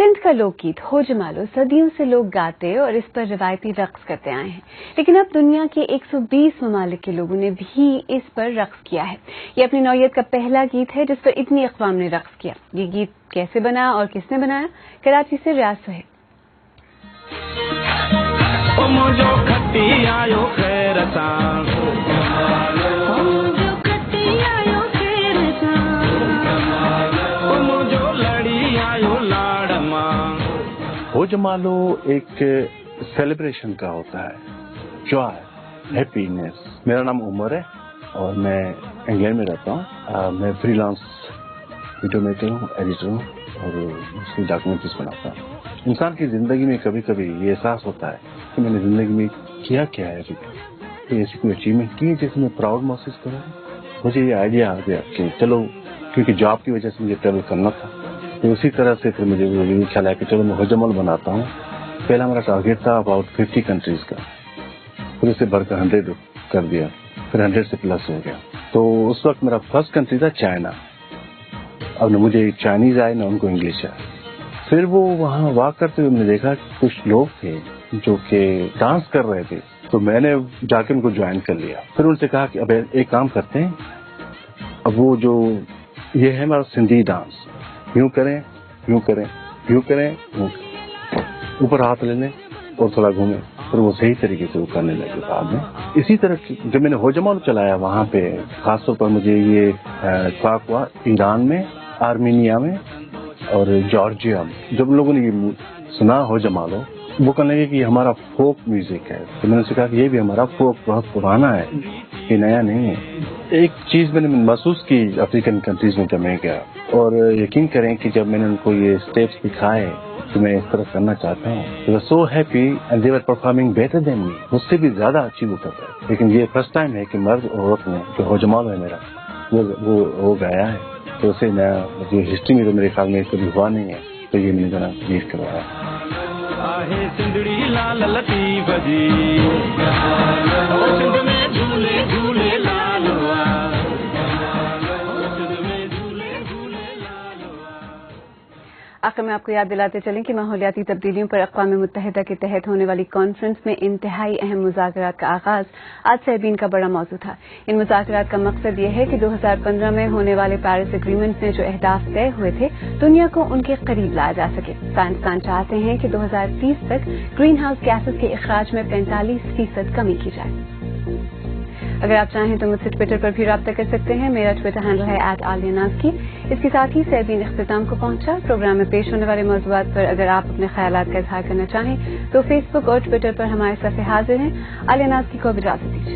सिंध का लोकगीत हो जमालो सदियों से लोग गाते और इस पर रिवायती रक्स करते आए हैं, लेकिन अब दुनिया के 120 ममालिक के लोगों ने भी इस पर रक्स किया है। ये अपनी नौयत का पहला गीत है जिस पर इतनी अक़वाम ने रक्स किया। ये गीत कैसे बना और किसने बनाया? कराची से रियाज सुहेल। हो जमालो एक सेलिब्रेशन का होता है, जॉय, हैप्पीनेस। मेरा नाम उमर है और मैं इंग्लैंड में रहता हूँ। मैं फ्रीलांस वीडियो मेकर हूँ, एडिटर हूँ और उसकी डॉक्यूमेंट्रीज बनाता हूँ। इंसान की ज़िंदगी में कभी कभी ये एहसास होता है कि मैंने ज़िंदगी में किया क्या है, कोई ऐसी कोई अचीवमेंट की जिसे मैं प्राउड महसूस करूँ। मुझे ये आइडिया आ गया कि चलो, क्योंकि जॉब की वजह से मुझे ट्रैवल करना था, तो उसी तरह से फिर मुझे ये ख्याल आया कि चलो मैं हो जमालो बनाता हूँ। पहला मेरा टारगेट था अबाउट 50 कंट्रीज़ का, फिर उसे बढ़कर 100 कर दिया, फिर 100 से प्लस हो गया। तो उस वक्त मेरा फर्स्ट कंट्री था चाइना। अब न मुझे चाइनीज़ आए न उनको इंग्लिश आए। फिर वो वहाँ वॉक करते हुए मैंने देखा कि कुछ लोग थे जो कि डांस कर रहे थे, तो मैंने जाके उनको ज्वाइन कर लिया। फिर उनसे कहा कि अब एक काम करते हैं, अब वो जो ये है हमारा सिंधी डांस, यूँ करें, यूँ करें, यूँ करें, ऊपर हाथ ले लें और थोड़ा घूमें। फिर वो सही तरीके से वो करने लगे बाद में। इसी तरह जब मैंने हो जमालो चलाया वहाँ पे, खासतौर पर मुझे ये इत्तेफाक हुआ ईरान में, आर्मीनिया में और जॉर्जिया में। जब लोगों ने ये सुना हो जमालो, वो कहने लगे कि हमारा फोक म्यूजिक है। तो मैंने उनसे कहा कि ये भी हमारा फोक बहुत पुराना है, ये नया नहीं है। एक चीज़ मैंने महसूस की अफ्रीकन कंट्रीज में जब मैं गया, और यकीन करें कि जब मैंने उनको ये स्टेप्स दिखाए कि मैं इस तरह करना चाहता हूँ, they were so happy and they were performing better than me। मुझसे भी ज्यादा अच्छी वो कर रहे हैं। लेकिन ये फर्स्ट टाइम है कि मर्द और औरत ने, जो हो जमालो है मेरा, वो गाया है। तो उसे नया मुझे हिस्ट्री में तो मेरे ख्याल में कभी हुआ नहीं है, तो ये मैंने जरा गीत करवाया। आहे सिंधड़ी लाल लतीफ जी, सिंध में झूले झूले लाल हुआ। आखिर में आपको याद दिलाते चलें कि माहौलियाती तब्दीलियों पर अक़वाम मुत्तहिदा के तहत होने वाली कॉन्फ्रेंस में इंतहाई अहम मुज़ाकरात का आगाज़ आज सेबीन का बड़ा मौजू था। इन मुज़ाकरात का मकसद ये है कि 2015 में होने वाले पेरिस एग्रीमेंट में जो अहदाफ तय हुए थे, दुनिया को उनके करीब लाया जा सके। साइंसदान चाहते हैं कि 2030 तक ग्रीन हाउस गैसेज के इखराज में 45% कमी की जाए। अगर आप चाहें तो मुझसे ट्विटर पर भी राब्ता कर सकते हैं। मेरा ट्विटर हैंडल है @alianaski। इसके साथ ही सेबीन इख्तिताम को पहुंचा। प्रोग्राम में पेश होने वाले मौज़ूआत पर अगर आप अपने ख्यालात का इज़हार करना चाहें तो फेसबुक और ट्विटर पर हमारे सफ़े हाजिर हैं। alianaski को इजाज़त दीजिए।